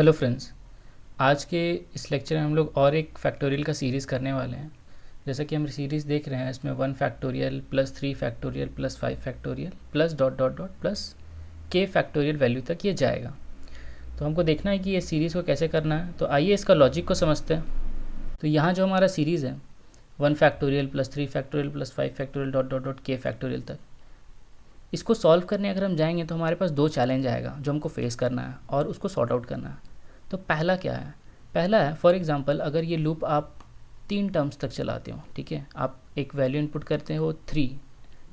Hello friends. आज के इस लेक्चर में हम लोग और एक फैक्टोरियल का सीरीज़ करने वाले हैं। जैसा कि हम सीरीज़ देख रहे हैं, इसमें 1 factorial plus 3 factorial plus 5 factorial plus dot dot dot plus के फैक्टोरियल वैल्यू तक ये जाएगा। तो हमको देखना है कि ये सीरीज़ को कैसे करना है। तो आइए इसका लॉजिक को समझते हैं। तो यहाँ जो हमारा सीरीज़ है 1 factorial plus 3 factorial plus 5 factorial dot dot dot के फैक्टोरियल तक, इसको सॉल्व करने अगर हम जाएंगे तो हमारे पास 2 चैलेंज आएगा जो हमको फेस करना है और उसको सॉर्ट आउट करना है। तो पहला क्या है? पहला है, फॉर एग्जांपल अगर ये लूप आप 3 टर्म्स तक चलाते हो, ठीक है, आप एक वैल्यू इनपुट करते हो 3,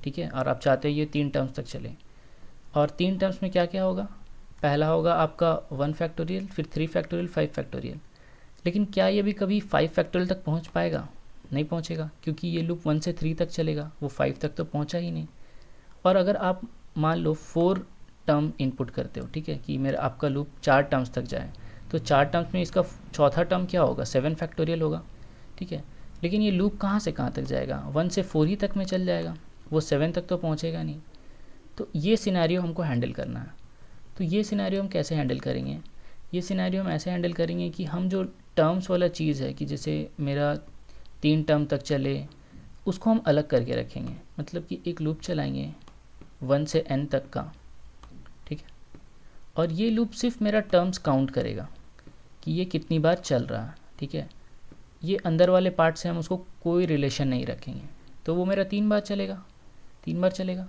ठीक है, और आप चाहते हैं ये 3 टर्म्स तक चले। और 3 टर्म्स में क्या क्या होगा? पहला होगा आपका 1 फैक्टोरियल, फिर 3 फैक्टोरियल, 5 फैक्टोरियल। लेकिन क्या ये भी कभी 5 फैक्टोरियल तक पहुँच पाएगा? नहीं पहुँचेगा, क्योंकि ये लूप 1 से 3 तक चलेगा, वो 5 तक तो पहुँचा ही नहीं। और अगर आप मान लो 4 टर्म इनपुट करते हो, ठीक है, कि मेरा आपका लूप 4 टर्म्स तक जाए, तो 4 टर्म्स में इसका चौथा टर्म क्या होगा? 7 फैक्टोरियल होगा, ठीक है। लेकिन ये लूप कहाँ से कहाँ तक जाएगा? 1 से 4 ही तक में चल जाएगा, वो 7 तक तो पहुँचेगा नहीं। तो ये सिनेरियो हमको हैंडल करना है। तो ये सिनेरियो हम कैसे हैंडल करेंगे? ये सिनेरियो हम ऐसे हैंडल करेंगे कि हम जो टर्म्स वाला चीज़ है कि जैसे मेरा 3 टर्म तक चले, उसको हम अलग करके रखेंगे। मतलब कि एक लूप चलाएंगे 1 से n तक का, ठीक है, और ये लूप सिर्फ मेरा टर्म्स काउंट करेगा कि ये कितनी बार चल रहा है, ठीक है। ये अंदर वाले पार्ट से हम उसको कोई रिलेशन नहीं रखेंगे, तो वो मेरा 3 बार चलेगा, 3 बार चलेगा।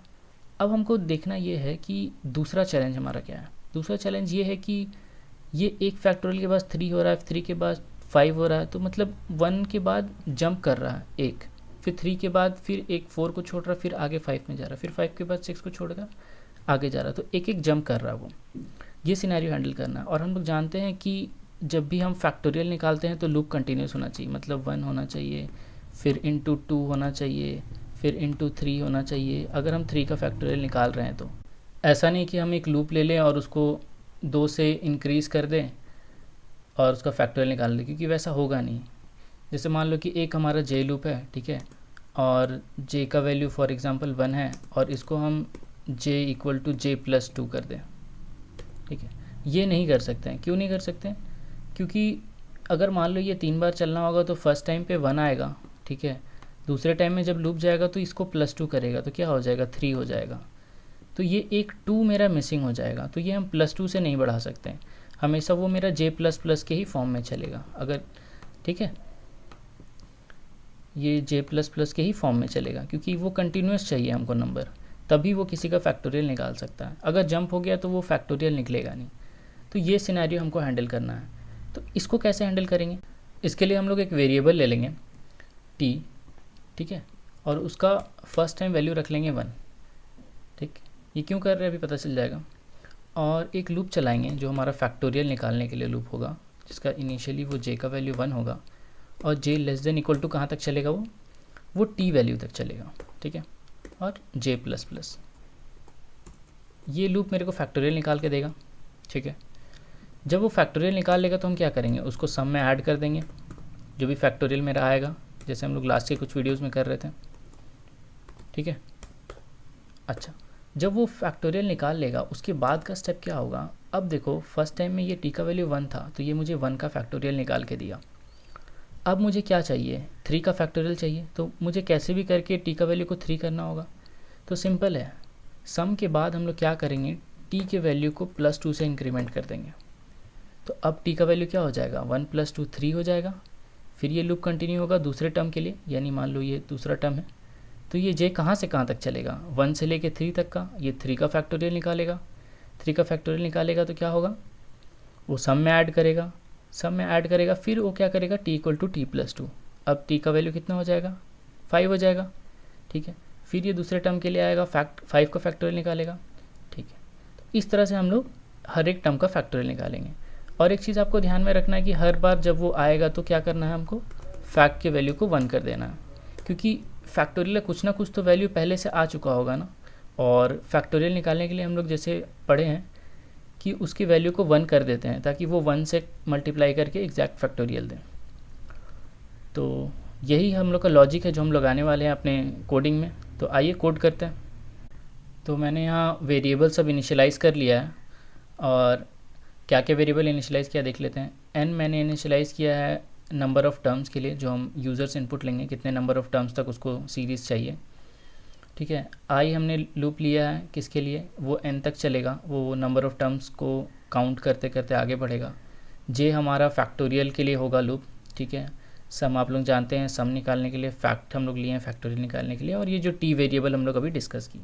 अब हमको देखना ये है कि दूसरा चैलेंज हमारा क्या है। दूसरा चैलेंज ये है कि ये एक फैक्टोरियल के बाद 3 हो रहा है, 3 के बाद 5 हो रहा है, तो मतलब 1 के बाद जंप कर रहा है एक, फिर 3 के बाद फिर एक 4 को छोड़ रहा है, फिर आगे 5 में जा रहा है, फिर 5 के बाद 6 को छोड़कर आगे जा रहा है, तो एक एक जंप कर रहा है वो। ये सिनेरियो हैंडल करना है। और हम लोग जानते हैं कि जब भी हम फैक्टोरियल निकालते हैं तो लूप कंटिन्यूस होना चाहिए, मतलब 1 होना चाहिए, फिर इंटू 2 होना चाहिए, फिर इंटू 3 होना चाहिए, अगर हम 3 का फैक्टोरियल निकाल रहे हैं तो। ऐसा नहीं कि हम एक लूप ले लें और उसको 2 से इंक्रीज़ कर दें और उसका फैक्टोरियल निकाल लें, क्योंकि वैसा होगा नहीं। जैसे मान लो कि एक हमारा जे लूप है, ठीक है, और जे का वैल्यू फॉर एग्जांपल 1 है, और इसको हम J equal to J plus 2 कर दें, ठीक है। ये नहीं कर सकते हैं। क्यों नहीं कर सकते? क्योंकि अगर मान लो ये 3 बार चलना होगा तो फर्स्ट टाइम पे 1 आएगा, ठीक है, दूसरे टाइम में जब लूप जाएगा तो इसको +2 करेगा, तो क्या हो जाएगा? 3 हो जाएगा। तो ये एक 2 मेरा मिसिंग हो जाएगा, तो ये हम +2 से नहीं बढ़ा सकते हैं। हमेशा वो मेरा जे प्लस प्लस के ही फॉर्म में चलेगा, अगर, ठीक है, ये जे प्लस प्लस के ही फॉर्म में चलेगा, क्योंकि वो कंटिन्यूस चाहिए हमको नंबर, तभी वो किसी का फैक्टोरियल निकाल सकता है। अगर जंप हो गया तो वो फैक्टोरियल निकलेगा नहीं। तो ये सिनेरियो हमको हैंडल करना है। तो इसको कैसे हैंडल करेंगे? इसके लिए हम लोग एक वेरिएबल ले लेंगे t, ठीक है, और उसका फर्स्ट टाइम वैल्यू रख लेंगे 1, ठीक। ये क्यों कर रहे हैं अभी पता चल जाएगा। और एक लूप चलाएंगे जो हमारा फैक्टोरियल निकालने के लिए लूप होगा, जिसका इनिशियली वो j का वैल्यू 1 होगा, और j less than equal to कहाँ तक चलेगा? वो t वैल्यू तक चलेगा, ठीक है, और j प्लस प्लस। ये लूप मेरे को फैक्टोरियल निकाल के देगा, ठीक है। जब वो फैक्टोरियल निकाल लेगा तो हम क्या करेंगे? उसको सम में ऐड कर देंगे, जो भी फैक्टोरियल मेरा आएगा, जैसे हम लोग लास्ट के कुछ वीडियोस में कर रहे थे, ठीक है। अच्छा, जब वो फैक्टोरियल निकाल लेगा उसके बाद का स्टेप क्या होगा? अब देखो, फर्स्ट टाइम में ये t का वैल्यू 1 था, तो ये मुझे 1 का फैक्टोरियल निकाल के दिया। अब मुझे क्या चाहिए? 3 का फैक्टोरियल चाहिए। तो मुझे कैसे भी करके t का वैल्यू को 3 करना होगा। तो सिंपल है, सम के बाद हम लोग क्या करेंगे? t के वैल्यू को +2 से इंक्रीमेंट कर देंगे। तो अब t का वैल्यू क्या हो जाएगा? 1 + 2 3 हो जाएगा। फिर ये लूप कंटिन्यू होगा दूसरे टर्म के लिए, यानी मान लो ये दूसरा टर्म है, तो ये j कहाँ से कहाँ तक चलेगा? 1 से लेके 3 तक का। ये 3 का फैक्टोरियल निकालेगा, 3 का फैक्टोरियल निकालेगा तो क्या होगा? वो सम में ऐड करेगा, सम में ऐड करेगा, फिर वो क्या करेगा? t = t + 2। अब t का वैल्यू कितना हो जाएगा? 5 हो जाएगा, ठीक है। फिर ये दूसरे टर्म के लिए आएगा, 5 का फैक्टोरियल निकालेगा, ठीक है। तो इस तरह से हम लोग हर एक टर्म का फैक्टोरियल निकालेंगे। और एक चीज़ आपको ध्यान में रखना है कि हर बार जब वो आएगा तो क्या करना है हमको? फैक्ट के वैल्यू को 1 कर देना है, क्योंकि फैक्टोरियल कुछ ना कुछ तो वैल्यू पहले से आ चुका होगा ना। और फैक्टोरियल निकालने के लिए हम लोग जैसे पढ़े हैं कि उसकी वैल्यू को 1 कर देते हैं, ताकि वो 1 से मल्टीप्लाई करके एग्जैक्ट फैक्टोरियल दें। तो यही हम लोग का लॉजिक है जो हम लगाने वाले हैं अपने कोडिंग में। तो आइए कोड करते हैं। तो मैंने यहाँ वेरिएबल सब इनिशियलाइज़ कर लिया है, और क्या क्या वेरिएबल इनिशियलाइज़ किया देख लेते हैं। n मैंने इनिशियलाइज़ किया है नंबर ऑफ़ टर्म्स के लिए, जो हम यूज़र्स इनपुट लेंगे कितने नंबर ऑफ़ टर्म्स तक उसको सीरीज़ चाहिए, ठीक है। i हमने लूप लिया है किसके लिए, वो n तक चलेगा, वो नंबर ऑफ़ टर्म्स को काउंट करते करते आगे बढ़ेगा। j हमारा फैक्टोरियल के लिए होगा लूप, ठीक है। सम आप लोग जानते हैं, सम निकालने के लिए, फैक्ट हम लोग लिए हैं फैक्टोरियल निकालने के लिए, और ये जो t वेरिएबल हम लोग अभी डिस्कस किए।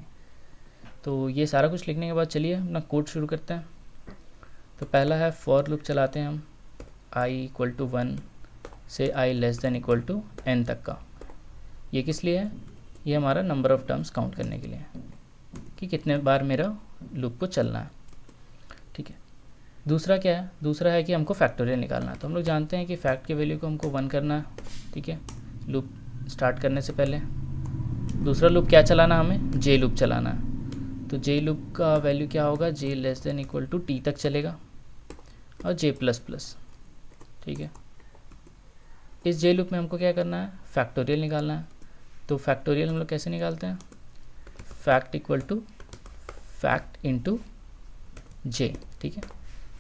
तो ये सारा कुछ लिखने के बाद चलिए अपना कोड शुरू करते हैं। तो पहला है फॉर लूप चलाते हैं हम i इक्वल टू 1 से i less than equal to n तक का। ये किस लिए है, ये हमारा नंबर ऑफ़ टर्म्स काउंट करने के लिए है कि कितने बार मेरा लूप को चलना है, ठीक है। दूसरा क्या है, दूसरा है कि हमको फैक्टोरियल निकालना है। तो हम लोग जानते हैं कि फैक्ट की वैल्यू को हमको 1 करना है, ठीक है, लूप स्टार्ट करने से पहले। दूसरा लूप क्या चलाना है, हमें जे लूप चलाना है। तो जे लूप का वैल्यू क्या होगा, j less than equal to t तक चलेगा और जे प्लस प्लस, ठीक है। इस जे लूप में हमको क्या करना है, फैक्टोरियल निकालना है। तो फैक्टोरियल हम लोग कैसे निकालते हैं, fact equal to fact into j, ठीक है।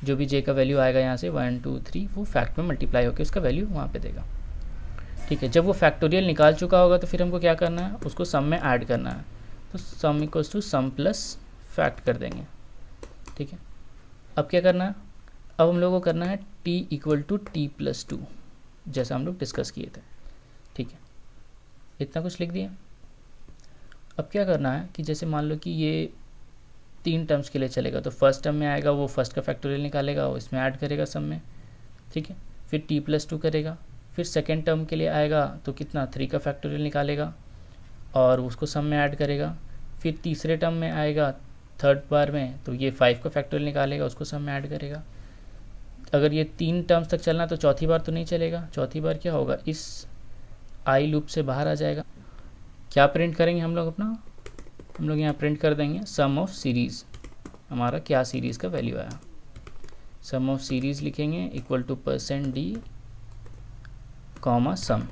जो भी जे का वैल्यू आएगा यहाँ से 1 2 3, वो फैक्ट में मल्टीप्लाई होकर उसका वैल्यू वहाँ पे देगा, ठीक है। जब वो फैक्टोरियल निकाल चुका होगा तो फिर हमको क्या करना है, उसको सम में ऐड करना है। तो sum equals to sum plus fact कर देंगे, ठीक है। अब क्या करना है, अब हम लोगों को करना है t equal to T plus 2, जैसा हम लोग डिस्कस किए थे, ठीक है। इतना कुछ लिख दिया। अब क्या करना है कि जैसे मान लो कि ये 3 टर्म्स के लिए चलेगा, तो फर्स्ट टर्म में आएगा वो फर्स्ट का फैक्टोरियल निकालेगा, वो इसमें ऐड करेगा सम में, ठीक है। फिर t प्लस 2 करेगा, फिर सेकेंड टर्म के लिए आएगा तो कितना 3 का फैक्टोरियल निकालेगा और उसको सम में ऐड करेगा। फिर तीसरे टर्म में आएगा थर्ड बार में तो ये 5 का फैक्टोरियल निकालेगा, उसको सम में ऐड करेगा। अगर ये 3 टर्म्स तक चलना तो चौथी बार तो नहीं चलेगा, चौथी बार क्या होगा, इस आई लूप से बाहर आ जाएगा। क्या प्रिंट करेंगे हम लोग अपना, हम लोग यहाँ प्रिंट कर देंगे सम ऑफ सीरीज़, हमारा क्या सीरीज़ का वैल्यू आया। सम ऑफ सीरीज़ लिखेंगे इक्वल टू %d कॉमा सम,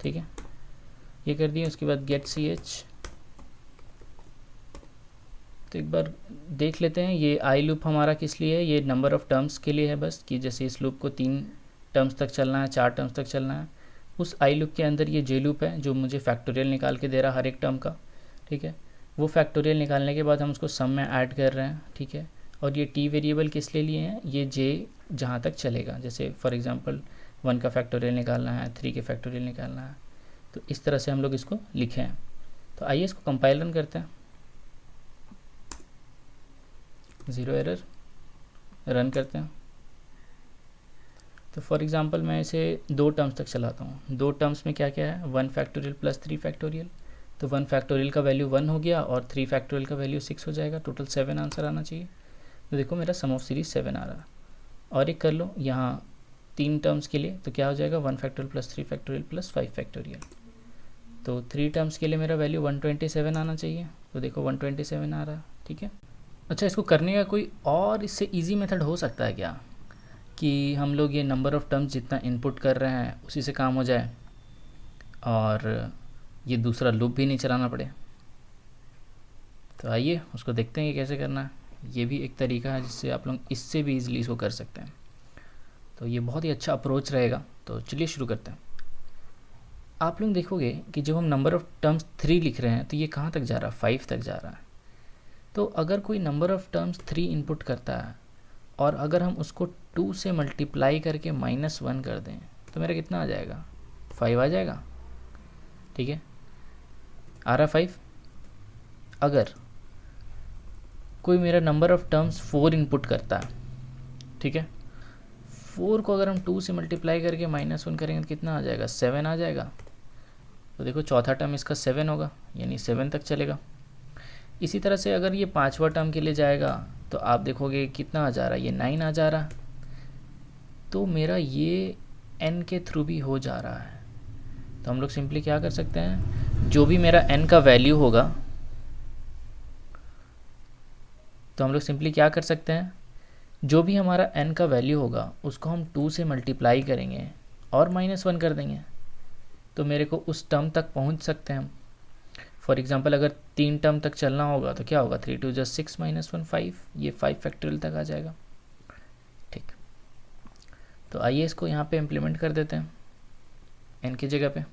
ठीक है। ये कर दिए। उसके बाद गेट ch, तो एक बार देख लेते हैं ये आई लूप हमारा किस लिए है, ये नंबर ऑफ़ टर्म्स के लिए है बस, कि जैसे इस लूप को 3 टर्म्स तक चलना है, 4 टर्म्स तक चलना है। उस आई लूप के अंदर ये जे लूप है जो मुझे फैक्टोरियल निकाल के दे रहा हर एक टर्म का, ठीक है। वो फैक्टोरियल निकालने के बाद हम उसको सम में ऐड कर रहे हैं, ठीक है। और ये टी वेरिएबल किस लिए लिए हैं, ये जे जहाँ तक चलेगा, जैसे फॉर एग्जांपल 1 का फैक्टोरियल निकालना है, 3 के फैक्टोरियल निकालना है, तो इस तरह से हम लोग इसको लिखे हैं। तो आइए इसको कंपाइल रन करते हैं, 0 एरर, रन करते हैं। तो फॉर एग्जांपल मैं इसे 2 टर्म्स तक चलाता हूँ। 2 टर्म्स में क्या क्या है, 1 फैक्टोरियल प्लस 3 फैक्टोरियल। तो 1 फैक्टोरियल का वैल्यू 1 हो गया और 3 फैक्टोरियल का वैल्यू 6 हो जाएगा, टोटल 7 आंसर आना चाहिए। तो देखो मेरा सम ऑफ सीरीज 7 आ रहा है। और एक कर लो यहाँ 3 टर्म्स के लिए, तो क्या हो जाएगा 1 factorial plus 3 factorial plus 5 factorial. तो 3 टर्म्स के लिए मेरा वैल्यू 127 आना चाहिए, तो देखो 127 आ रहा है, ठीक है। अच्छा, इसको करने का कोई और इससे इजी मेथड हो सकता है क्या, कि हम लोग ये नंबर ऑफ़ टर्म्स जितना इनपुट कर रहे हैं उसी से काम हो जाए और ये दूसरा लूप भी नहीं चलाना पड़े। तो आइए उसको देखते हैं कि कैसे करना है। ये भी एक तरीका है जिससे आप लोग इससे भी ईज़िली इसको कर सकते हैं। तो ये बहुत ही अच्छा अप्रोच रहेगा। तो चलिए शुरू करते हैं। आप लोग देखोगे कि जब हम नंबर ऑफ़ टर्म्स 3 लिख रहे हैं तो ये कहाँ तक जा रहा है, 5 तक जा रहा है। तो अगर कोई नंबर ऑफ़ टर्म्स 3 इनपुट करता है और अगर हम उसको 2 से मल्टीप्लाई करके -1 कर दें तो मेरा कितना आ जाएगा, 5 आ जाएगा, ठीक है। आ रहा 5। अगर कोई मेरा नंबर ऑफ़ टर्म्स 4 इनपुट करता है, ठीक है, 4 को अगर हम 2 से मल्टीप्लाई करके -1 करेंगे तो कितना आ जाएगा, 7 आ जाएगा। तो देखो चौथा टर्म इसका 7 होगा, यानी 7 तक चलेगा। इसी तरह से अगर ये 5वां टर्म के लिए जाएगा तो आप देखोगे कितना आ जा रहा है, ये 9 आ जा रहा है। तो मेरा ये n के थ्रू भी हो जा रहा है। तो हम लोग सिंपली क्या कर सकते हैं, जो भी मेरा n का वैल्यू होगा, तो हम लोग सिंपली क्या कर सकते हैं, जो भी हमारा n का वैल्यू होगा उसको हम 2 से मल्टीप्लाई करेंगे और -1 कर देंगे, तो मेरे को उस टर्म तक पहुंच सकते हैं हम। फॉर एग्जांपल अगर 3 टर्म तक चलना होगा तो क्या होगा, 3 2 6 -1 5, ये 5 फैक्टोरियल तक आ जाएगा, तो आइए इसको यहाँ पे इम्प्लीमेंट कर देते हैं n की जगह पे।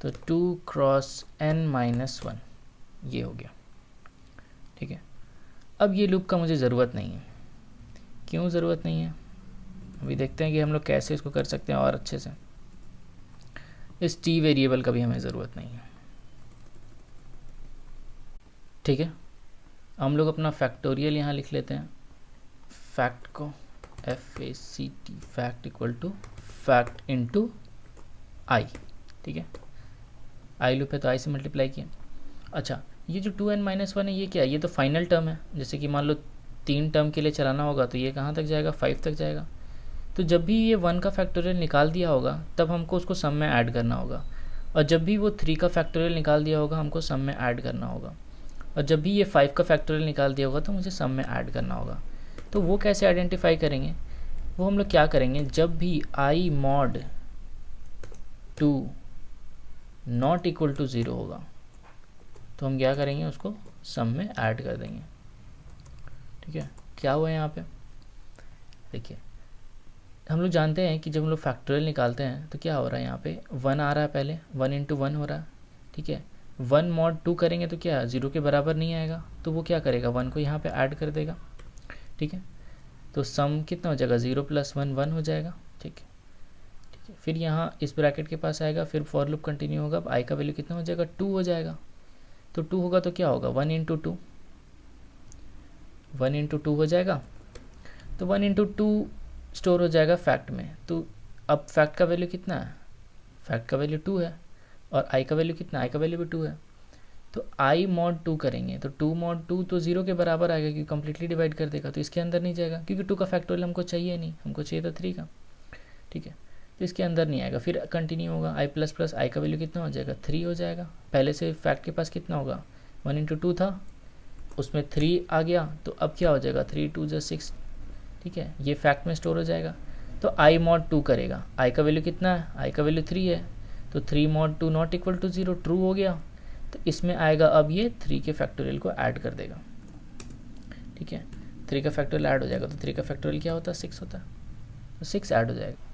तो 2 क्रॉस n-1 ये हो गया, ठीक है। अब ये लूप का मुझे ज़रूरत नहीं है। क्यों ज़रूरत नहीं है, अभी देखते हैं कि हम लोग कैसे इसको कर सकते हैं और अच्छे से। इस t वेरिएबल का भी हमें ज़रूरत नहीं है, ठीक है। हम लोग अपना फैक्टोरियल यहाँ लिख लेते हैं। फैक्ट को FACT fact equal to fact into i, ठीक है। आई लूप है तो आई से मल्टीप्लाई किया। अच्छा, ये जो 2n-1 है ये क्या है, ये तो फाइनल टर्म है। जैसे कि मान लो 3 टर्म के लिए चलाना होगा तो ये कहाँ तक जाएगा, 5 तक जाएगा। तो जब भी ये 1 का फैक्टोरियल निकाल दिया होगा तब हमको उसको सम में ऐड करना होगा, और जब भी वो 3 का फैक्टोरियल निकाल दिया होगा हमको सम में ऐड करना होगा, और जब भी ये 5 का फैक्टोरियल निकाल दिया होगा तो मुझे सम में ऐड करना होगा। तो वो कैसे आइडेंटिफाई करेंगे, वो हम लोग क्या करेंगे, जब भी i mod 2 not equal to 0 होगा तो हम क्या करेंगे, उसको सम में ऐड कर देंगे, ठीक है। क्या हुआ यहाँ पे, देखिए हम लोग जानते हैं कि जब हम लोग फैक्टोरियल निकालते हैं तो क्या हो रहा है, यहाँ पे 1 आ रहा है, पहले 1 इंटू 1 हो रहा है, ठीक है। 1 mod 2 करेंगे तो क्या 0 के बराबर नहीं आएगा, तो वो क्या करेगा 1 को यहाँ पे ऐड कर देगा, ठीक है। तो सम कितना हो जाएगा, 0 + 1 1 हो जाएगा, ठीक है, ठीक है। फिर यहाँ इस ब्रैकेट के पास आएगा, फिर फॉर लूप कंटिन्यू होगा। अब आई का वैल्यू कितना हो जाएगा, 2 हो जाएगा। तो 2 होगा तो क्या होगा, 1 इंटू 2, 1 इंटू 2 हो जाएगा। तो 1 इंटू 2 स्टोर हो जाएगा फैक्ट में। तो अब फैक्ट का वैल्यू कितना है, फैक्ट का वैल्यू 2 है, और आई का वैल्यू कितना, आई का वैल्यू भी 2 है। तो आई mod 2 करेंगे तो 2 mod 2 तो 0 के बराबर आएगा क्योंकि कम्प्लीटली डिवाइड कर देगा, तो इसके अंदर नहीं जाएगा क्योंकि 2 का फैक्टोरियल हमको चाहिए नहीं, हमको चाहिए था 3 का, ठीक है। तो इसके अंदर नहीं आएगा। फिर कंटिन्यू होगा, आई प्लस प्लस आई का वैल्यू कितना हो जाएगा, 3 हो जाएगा। पहले से फैक्ट के पास कितना होगा, 1 इंटू 2 था, उसमें 3 आ गया, तो अब क्या हो जाएगा, 3 2 + 6, ठीक है। ये फैक्ट में स्टोर हो जाएगा। तो आई mod 2 करेगा, आई का वैल्यू कितना है, आई का वैल्यू 3 है, तो 3 mod 2 not equal to 0 true हो गया। तो इसमें आएगा, अब ये 3 के फैक्टोरियल को ऐड कर देगा, ठीक है। 3 का फैक्टोरियल ऐड हो जाएगा, तो 3 का फैक्टोरियल क्या होता है, 6 होता है, तो 6 ऐड हो जाएगा।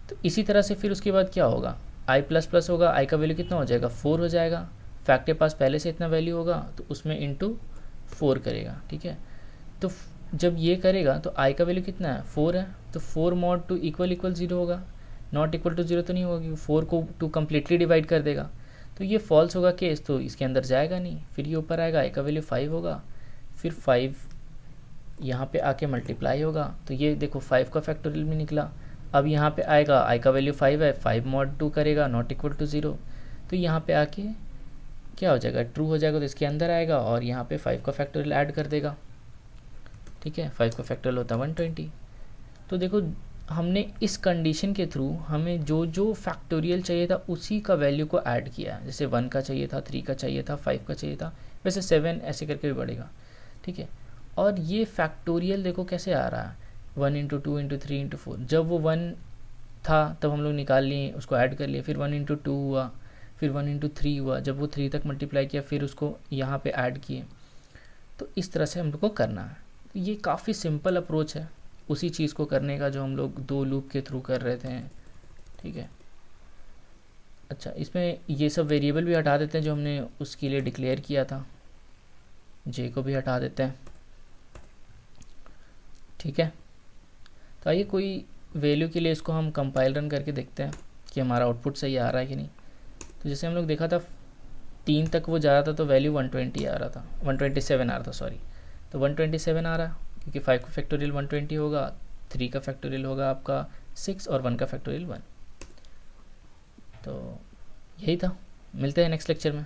तो इसी तरह से फिर उसके बाद क्या होगा, आई प्लस प्लस होगा, आई का वैल्यू कितना हो जाएगा, 4 हो जाएगा। फैक्ट के पास पहले से इतना वैल्यू होगा तो उसमें इंटू 4 करेगा, ठीक है। तो जब ये करेगा तो आई का वैल्यू कितना है, 4 है, तो 4 mod 2 इक्वल 0 होगा, नॉट इक्वल टू 0 तो नहीं होगा क्योंकि 4 को 2 कम्प्लीटली डिवाइड कर देगा, तो ये फॉल्स होगा केस, तो इसके अंदर जाएगा नहीं। फिर ये ऊपर आएगा, आई का वैल्यू 5 होगा, फिर 5 यहाँ पे आके मल्टीप्लाई होगा, तो ये देखो 5 का फैक्टोरियल भी निकला। अब यहाँ पे आएगा, आई का वैल्यू 5 है, 5 mod 2 करेगा, नॉट इक्वल टू 0, तो यहाँ पे आके क्या हो जाएगा, ट्रू हो जाएगा, तो इसके अंदर आएगा और यहाँ पे 5 का फैक्टोरियल ऐड कर देगा, ठीक है। 5 का फैक्टोरियल होता है 120। तो देखो हमने इस कंडीशन के थ्रू हमें जो जो फैक्टोरियल चाहिए था उसी का वैल्यू को ऐड किया। जैसे 1 का चाहिए था, 3 का चाहिए था, 5 का चाहिए था, वैसे 7 ऐसे करके भी बढ़ेगा, ठीक है। और ये फैक्टोरियल देखो कैसे आ रहा है, 1 इंटू 2 इंटू 3 इंटू 4। जब वो 1 था तब हम लोग निकाल लिए, उसको ऐड कर लिए, फिर 1 इंटू 2 हुआ, फिर 1 इंटू 3 हुआ, जब वो 3 तक मल्टीप्लाई किया फिर उसको यहाँ पे ऐड किए। तो इस तरह से हम लोग को करना है। तो ये काफ़ी सिंपल अप्रोच है उसी चीज़ को करने का जो हम लोग 2 लूप के थ्रू कर रहे थे, ठीक है। अच्छा, इसमें ये सब वेरिएबल भी हटा देते हैं जो हमने उसके लिए डिक्लेयर किया था, जे को भी हटा देते हैं, ठीक है। तो आइए कोई वैल्यू के लिए इसको हम कंपाइल रन करके देखते हैं कि हमारा आउटपुट सही आ रहा है कि नहीं। तो जैसे हम लोग देखा था 3 तक वो जा रहा था तो वैल्यू 120 आ रहा था, 127 आ रहा था, सॉरी। तो 127 आ रहा है क्योंकि 5 का फैक्टोरियल 120 होगा, 3 का फैक्टोरियल होगा आपका 6 और 1 का फैक्टोरियल 1। तो यही था, मिलते हैं नेक्स्ट लेक्चर में।